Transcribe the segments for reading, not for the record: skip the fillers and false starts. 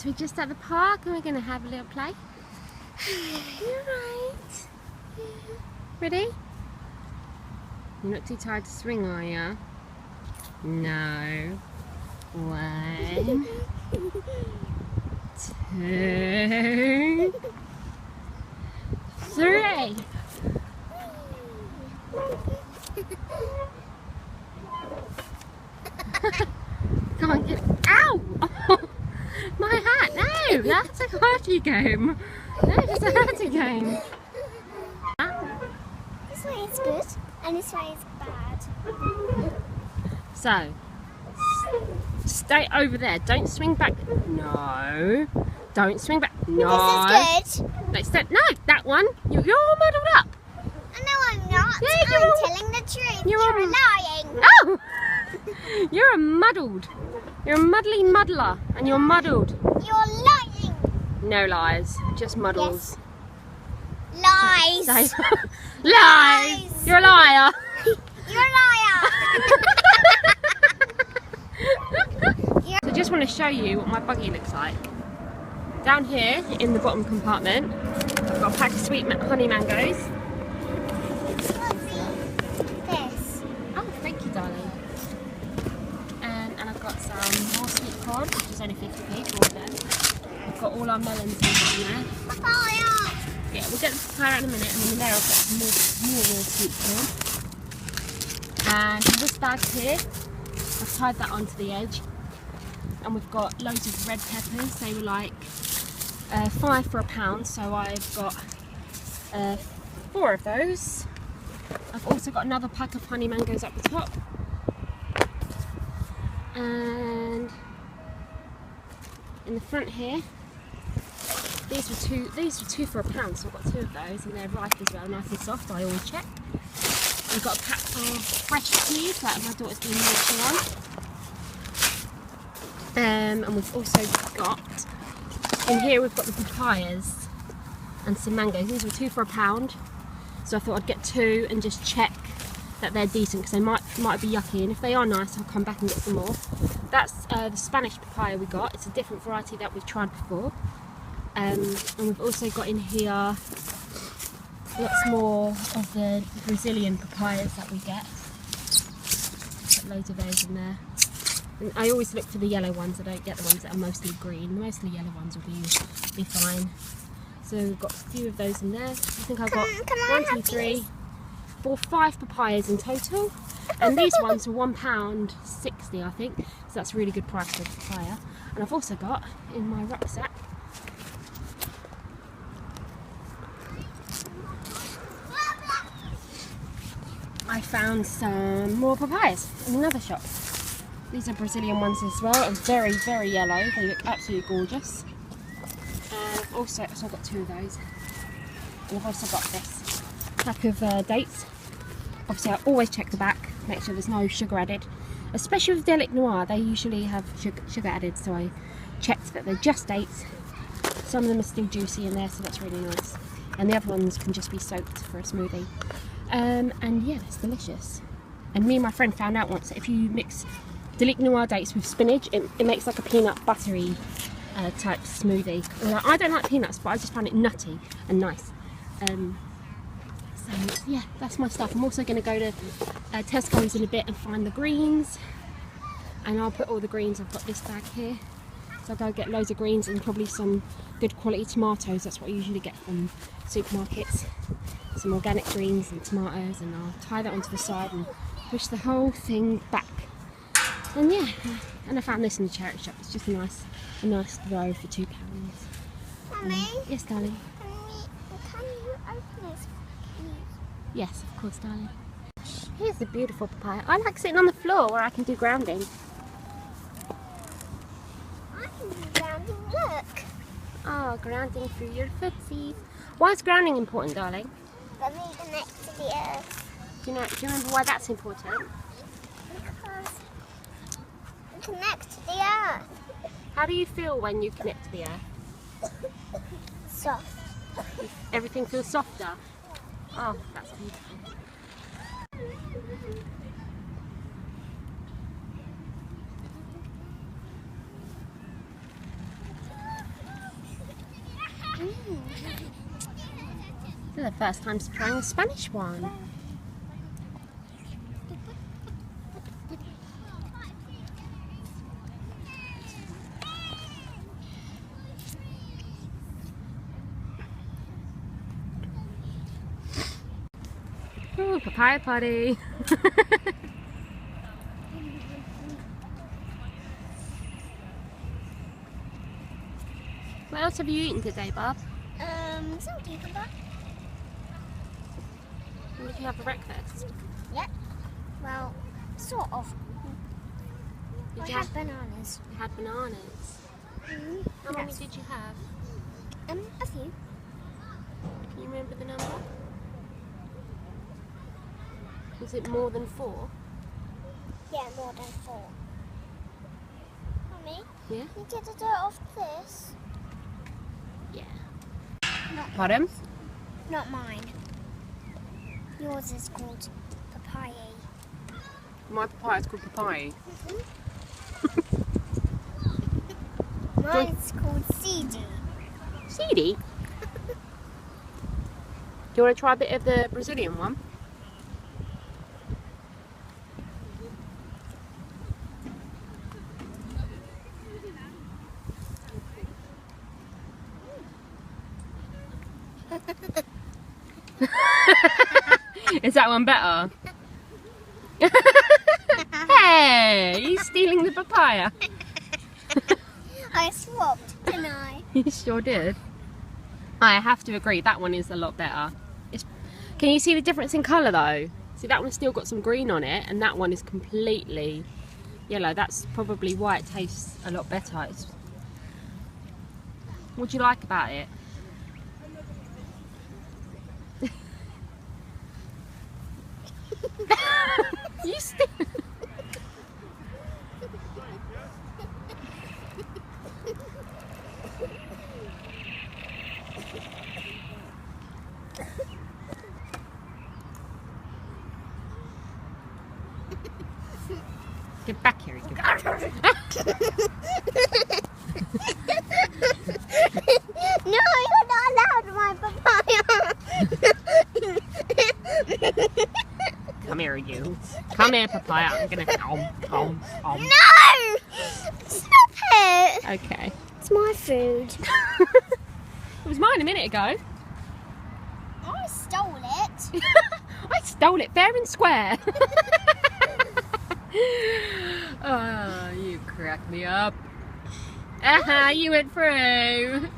Yes, we're just at the park and we're going to have a little play. You're right. Yeah. Ready? You're not too tired to swing, are you? No. 1, 2, 3. Come on, get it. Ow! Oh, my hat! No! That's a hurty game. No, it's a hurty game. This way is good and this way is bad. So, stay over there. Don't swing back. No. Don't swing back. No. This is good. Let's step. No, that one. You're all muddled up. No, I'm not. Yeah, I'm telling the truth. You're lying. No! You're a muddled. You're a muddly muddler, and you're muddled. You're lying. No lies, just muddles. Yes. Lies. Lies. You're a liar. You're a liar. So I just want to show you what my buggy looks like. Down here in the bottom compartment, I've got a pack of sweet honey mangoes. This. Oh, thank you, darling. And I've got some more sweet corn, which is only 50p for all of them. I've got all our melons in there. Papaya. Yeah, we'll get the papaya in a minute, and then there I've got some more raw sweet corn. And in this bag here, I've tied that onto the edge. And we've got loads of red peppers. They were like 5 for £1, so I've got 4 of those. I've also got another pack of honey mangoes up the top. And in the front here, these were two for £1, so I've got 2 of those, and they're ripe as well, nice and soft. I always check. We've got a pack of fresh peas that my daughter's been munching on. And we've also got, in here we've got the papayas and some mangoes. These were 2 for £1, so I thought I'd get 2 and just check that they're decent, because they might be yucky, and if they are nice I'll come back and get some more. That's the Spanish papaya we got. It's a different variety that we've tried before. And we've also got in here lots more of the Brazilian papayas that we get. Got loads of those in there. And I always look for the yellow ones. I don't get the ones that are mostly green. The mostly yellow ones will be fine. So we've got a few of those in there. I think I've got 1, 2, 3, 4, 5 papayas in total. And these ones are £1.60, I think. So that's a really good price for a papaya. And I've also got in my rucksack I found some more papayas in another shop. These are Brazilian ones as well, and very, very yellow. They look absolutely gorgeous. And also, so I've got 2 of those. And I've also got this pack of dates. Obviously, I always check the back, make sure there's no sugar added. Especially with Delic Noir, they usually have sugar added, so I checked that they're just dates. Some of them are still juicy in there, so that's really nice. And the other ones can just be soaked for a smoothie. And yeah, it's delicious. And me and my friend found out once that if you mix Delic Noir dates with spinach, it makes like a peanut buttery type smoothie. I don't like peanuts, but I just find it nutty and nice. So yeah, that's my stuff. I'm also going to go to Tesco's in a bit and find the greens, and I'll put all the greens. I've got this bag here, so I'll go get loads of greens and probably some good quality tomatoes. That's what I usually get from supermarkets. Some organic greens and tomatoes, and I'll tie that onto the side and push the whole thing back. And yeah, and I found this in the charity shop. It's just a nice row for £2. Mummy? Yes, darling. Can you open this, please? Yes, of course, darling. Here's the beautiful papaya. I like sitting on the floor where I can do grounding. I can do grounding, look. Oh, grounding through your footsies. Why is grounding important, darling? Let me connect to the earth. Do you remember why that's important? Because we connect to the earth. How do you feel when you connect to the earth? Soft. Everything feels softer. Oh, that's beautiful. This is the first time trying the Spanish one. Ooh, papaya party. What else have you eaten today, Bob? Some cucumber. What did you have for breakfast? Yep. Well, sort of. Did I you had have bananas. You had bananas. How many did you have? A few. Can you remember the number? Was it more than 4? Yeah, more than 4. Mummy? Yeah? You get to do it off this? Yeah. Not Pardon? Not mine. Yours is called papaya. My papaya is called papaya. Mine's called CD. Seedy? Do you want to try a bit of the Brazilian one? Is that one better? Hey, you stealing the papaya? I swapped, didn't I? You sure did. I have to agree, that one is a lot better. Can you see the difference in colour though? See, that one's still got some green on it, and that one is completely yellow. That's probably why it tastes a lot better. What do you like about it? You still... Get back here, you go. No, you're not allowed my papaya. Come here, you. Come here, papaya. I'm gonna... No! Stop it! Okay. It's my food. It was mine a minute ago. I stole it. I stole it fair and square. Oh, you crack me up. Aha, you went through.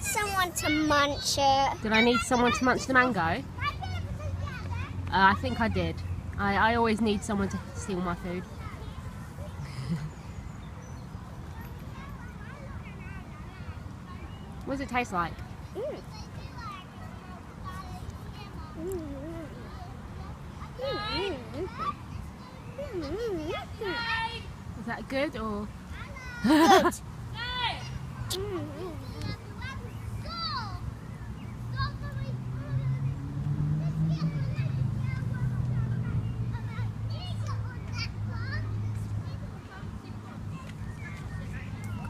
Someone to munch it. Did I need someone to munch the mango? I think I did. I always need someone to steal my food. What does it taste like? Is that good or? Good.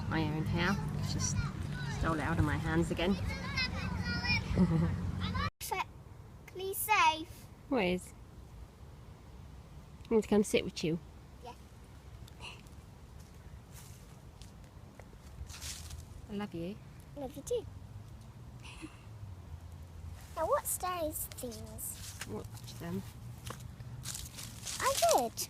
My own hair. It's just stole it out of my hands again. Perfectly safe. What is? I need to come sit with you. Yeah. I love you. Love you too. Now what's those things? Watch them. I did.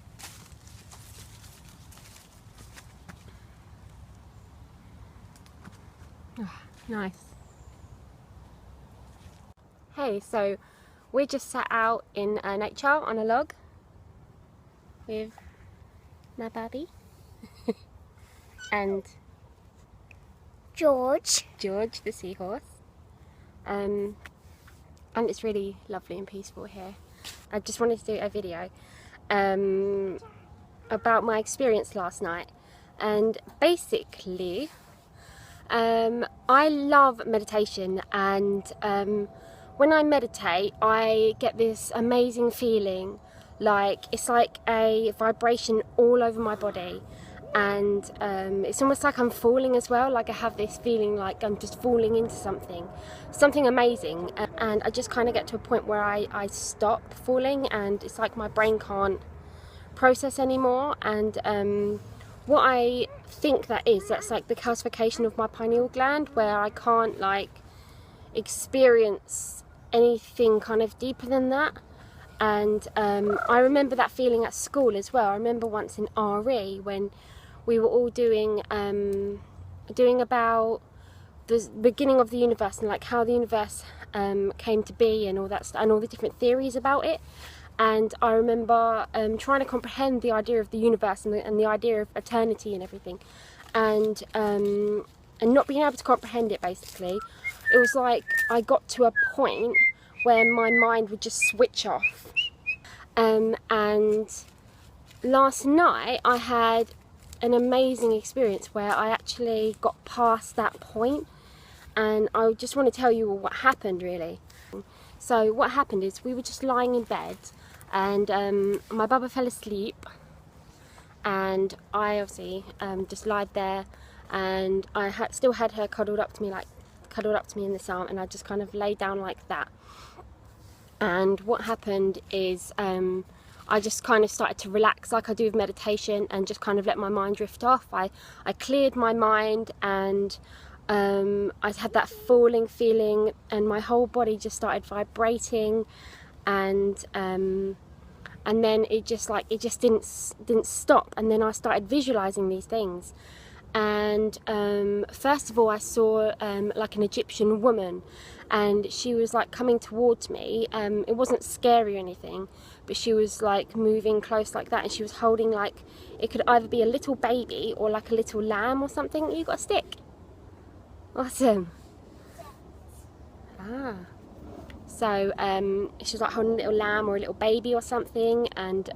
Oh, nice. Hey, so we just sat out in nature on a log with my baby and George the seahorse, and it's really lovely and peaceful here. I just wanted to do a video about my experience last night, and basically I love meditation, and when I meditate I get this amazing feeling, like it's like a vibration all over my body, and it's almost like I'm falling as well, like I have this feeling like I'm just falling into something amazing, and I just kind of get to a point where I stop falling, and it's like my brain can't process anymore, and what I think that's like the calcification of my pineal gland, where I can't like experience anything kind of deeper than that. And I remember that feeling at school as well. I remember once in RE when we were all doing about the beginning of the universe, and like how the universe came to be, and all that stuff, and all the different theories about it. And I remember trying to comprehend the idea of the universe and the idea of eternity and everything, and not being able to comprehend it. Basically, it was like I got to a point where my mind would just switch off. And last night I had an amazing experience where I actually got past that point, and I just want to tell you what happened really. So what happened is we were just lying in bed, and my bubba fell asleep, and I obviously just lied there, and I still had her cuddled up to me in this arm, and I just kind of lay down like that. And what happened is I just kind of started to relax like I do with meditation, and just kind of let my mind drift off. I cleared my mind, and I had that falling feeling, and my whole body just started vibrating, and then it just didn't stop. And then I started visualizing these things, and first of all I saw like an Egyptian woman, and she was like coming towards me. It wasn't scary or anything, but she was like moving close like that, and she was holding, like, it could either be a little baby or like a little lamb or something. You got a stick? Awesome. So she was like holding a little lamb or a little baby or something, and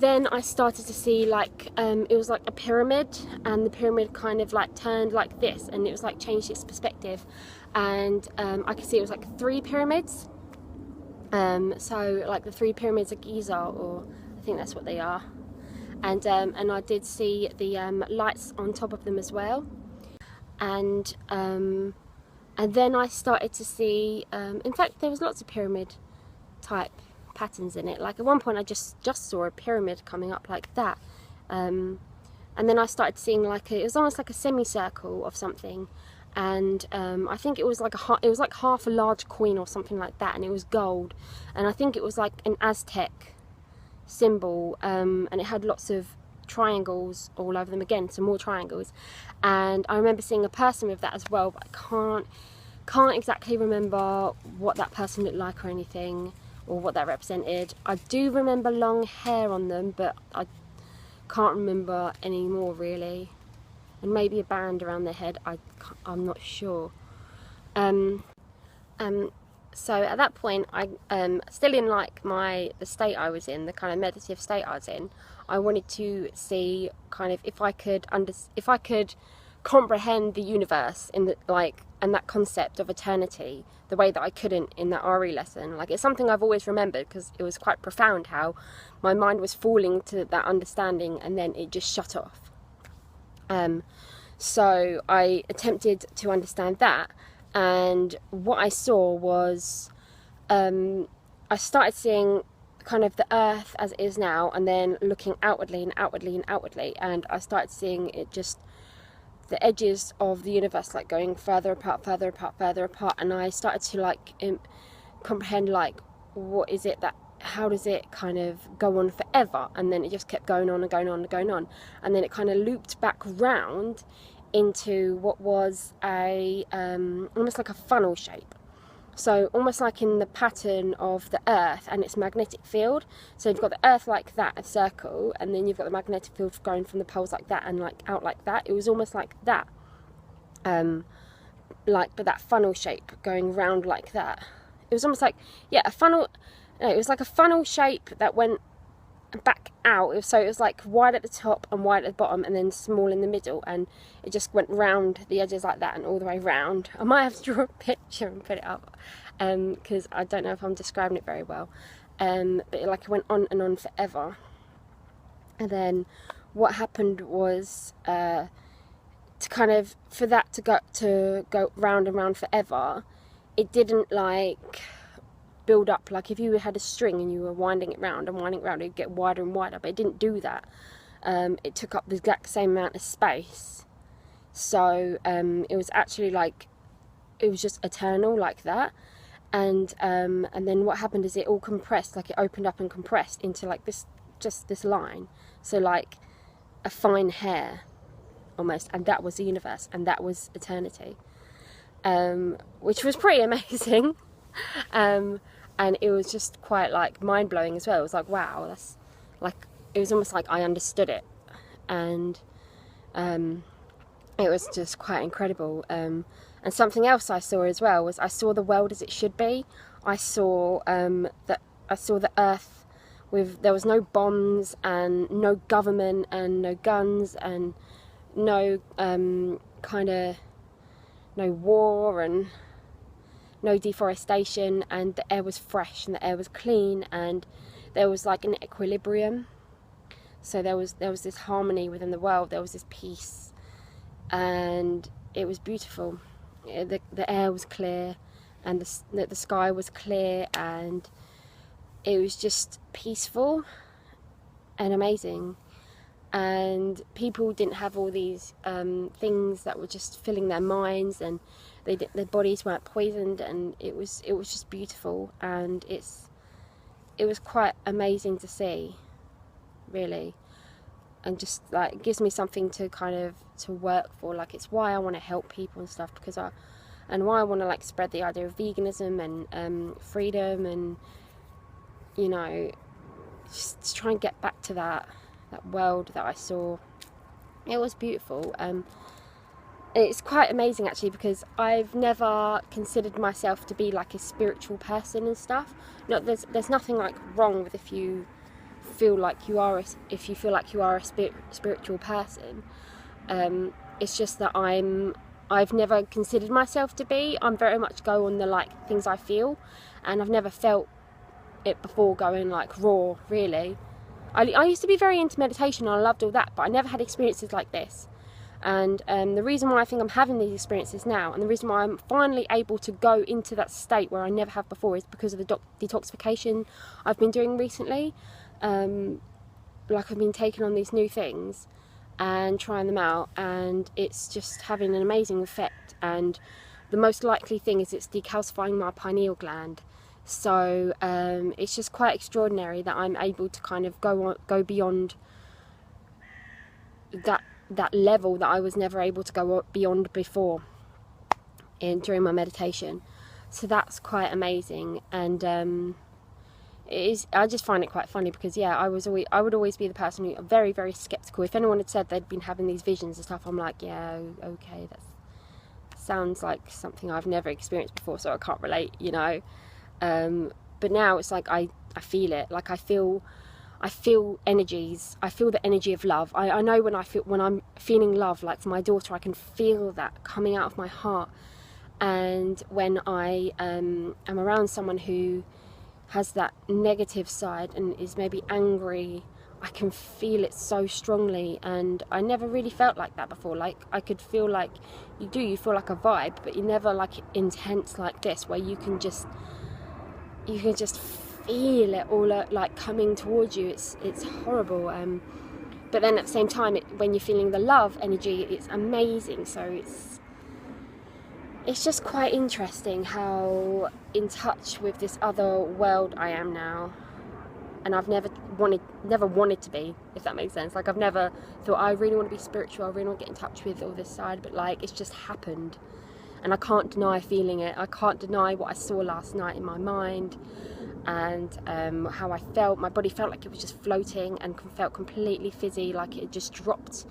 then I started to see like it was like a pyramid, and the pyramid kind of like turned like this, and it was like changed its perspective, and I could see it was like 3 pyramids. So like the 3 pyramids of Giza, or I think that's what they are, and I did see the lights on top of them as well, and then I started to see, in fact there was lots of pyramid type patterns in it. Like at one point I just saw a pyramid coming up like that, and then I started seeing like it was almost like a semicircle of something, and I think it was like half a large coin or something like that, and it was gold, and I think it was like an Aztec symbol, and it had lots of triangles all over them, again some more triangles, and I remember seeing a person with that as well, but I can't exactly remember what that person looked like or anything, or what that represented. I do remember long hair on them, but I can't remember any more really, and maybe a band around their head. I'm not sure. So at that point, I still in like the state I was in, the kind of meditative state I was in, I wanted to see kind of if I could comprehend the universe and that concept of eternity the way that I couldn't in that RE lesson. Like, it's something I've always remembered because it was quite profound how my mind was falling to that understanding and then it just shut off. So I attempted to understand that, and what I saw was I started seeing kind of the earth as it is now, and then looking outwardly and outwardly and outwardly, and I started seeing it just the edges of the universe like going further apart, further apart, further apart, and I started to like comprehend like what is it, that how does it kind of go on forever, and then it just kept going on and going on and going on, and then it kind of looped back round into what was a almost like a funnel shape. So almost like in the pattern of the earth and its magnetic field. So you've got the earth like that, a circle, and then you've got the magnetic field going from the poles like that and like out like that. It was almost like that, but that funnel shape going round like that. It was almost like, yeah, a funnel. No, it was like a funnel shape that went back out. So it was like wide at the top and wide at the bottom, and then small in the middle, and it just went round the edges like that and all the way round. I might have to draw a picture and put it up, because I don't know if I'm describing it very well. But it went on and on forever. And then what happened was, to kind of, for that to go round and round forever, it didn't like build up. Like if you had a string and you were winding it round and winding it round, it'd get wider and wider, but it didn't do that. It took up the exact same amount of space. So it was actually like, it was just eternal like that. And then what happened is it all compressed, like it opened up and compressed into like this, just this line. So like a fine hair almost, and that was the universe, and that was eternity, which was pretty amazing. And it was just quite like mind-blowing as well. It was like, wow, that's like, it was almost like I understood it, and it was just quite incredible. And something else I saw as well was I saw the world as it should be. I saw the earth with, there was no bombs and no government and no guns and no no war and no deforestation, and the air was fresh and the air was clean, and there was like an equilibrium. So there was this harmony within the world, there was this peace, and it was beautiful. The air was clear, and the sky was clear, and it was just peaceful and amazing. And people didn't have all these things that were just filling their minds, and their bodies weren't poisoned, and it was just beautiful, and it was quite amazing to see, really. And just like, it gives me something to kind of to work for. Like, it's why I want to help people and stuff, because and why I want to like spread the idea of veganism and freedom, and you know, just try and get back to that world that I saw. It was beautiful. It's quite amazing actually, because I've never considered myself to be like a spiritual person and stuff. No, there's nothing like wrong with if you feel like you are a spiritual person. It's just that I've never considered myself to be. I'm very much go on the like things I feel, and I've never felt it before going like raw, really. I used to be very into meditation, and I loved all that, but I never had experiences like this. And the reason why I think I'm having these experiences now, and the reason why I'm finally able to go into that state where I never have before, is because of the detoxification I've been doing recently. Like, I've been taking on these new things and trying them out, and it's just having an amazing effect. And the most likely thing is it's decalcifying my pineal gland. So it's just quite extraordinary that I'm able to kind of go beyond that level that I was never able to go beyond before during my meditation. So that's quite amazing. And I just find it quite funny, because yeah, I would always be the person who very, very skeptical. If anyone had said they'd been having these visions and stuff, I'm like, yeah, okay, that sounds like something I've never experienced before, so I can't relate, you know. But now it's like I feel it. Like I feel energies. I feel the energy of love. I know when I'm feeling love, like for my daughter, I can feel that coming out of my heart. And when I am around someone who has that negative side and is maybe angry, I can feel it so strongly, and I never really felt like that before. Like, I could feel like you feel like a vibe, but you never like intense like this, where you can just feel it all like coming towards you. It's horrible. But then at the same time, when you're feeling the love energy, it's amazing. So it's just quite interesting how in touch with this other world I am now. And I've never wanted to be, if that makes sense. Like, I've never thought, I really want to be spiritual, I really want to get in touch with all this side, but like, it's just happened. And I can't deny feeling it. I can't deny what I saw last night in my mind, and how I felt. My body felt like it was just floating, and felt completely fizzy, like it just dropped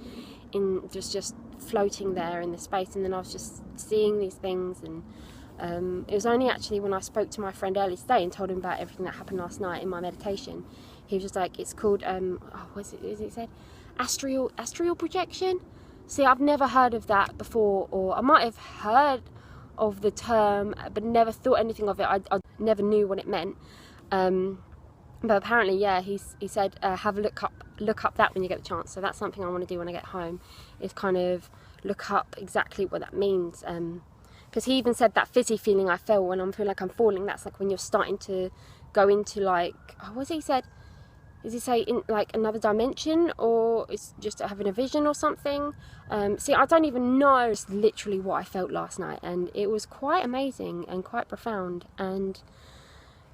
in, just floating there in the space. And then I was just seeing these things, and It was only actually when I spoke to my friend earlier today and told him about everything that happened last night in my meditation, he was just like, it's called, what is it said? Astral projection? See, I've never heard of that before, or I might have heard of the term, but never thought anything of it. I never knew what it meant. But apparently, yeah, he said, have a look up that when you get the chance. So that's something I want to do when I get home, is kind of look up exactly what that means. Because he even said that fizzy feeling I feel when I'm feeling like I'm falling, that's like when you're starting to go into like, what he said? Does he say in like another dimension, or it's just having a vision or something? See, I don't even know. It's literally what I felt last night, and it was quite amazing and quite profound. And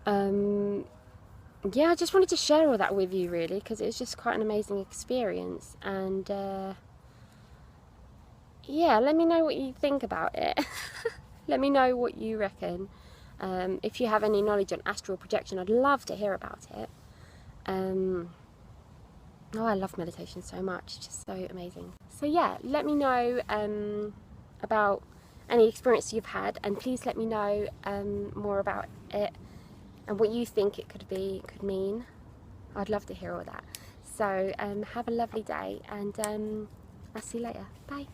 yeah, I just wanted to share all that with you, really, because it was just quite an amazing experience. And yeah, let me know what you think about it. Let me know what you reckon. If you have any knowledge on astral projection, I'd love to hear about it. Oh, I love meditation so much, it's just so amazing. So yeah, let me know about any experience you've had, and please let me know more about it and what you think it could mean. I'd love to hear all that. So have a lovely day, and I'll see you later. Bye.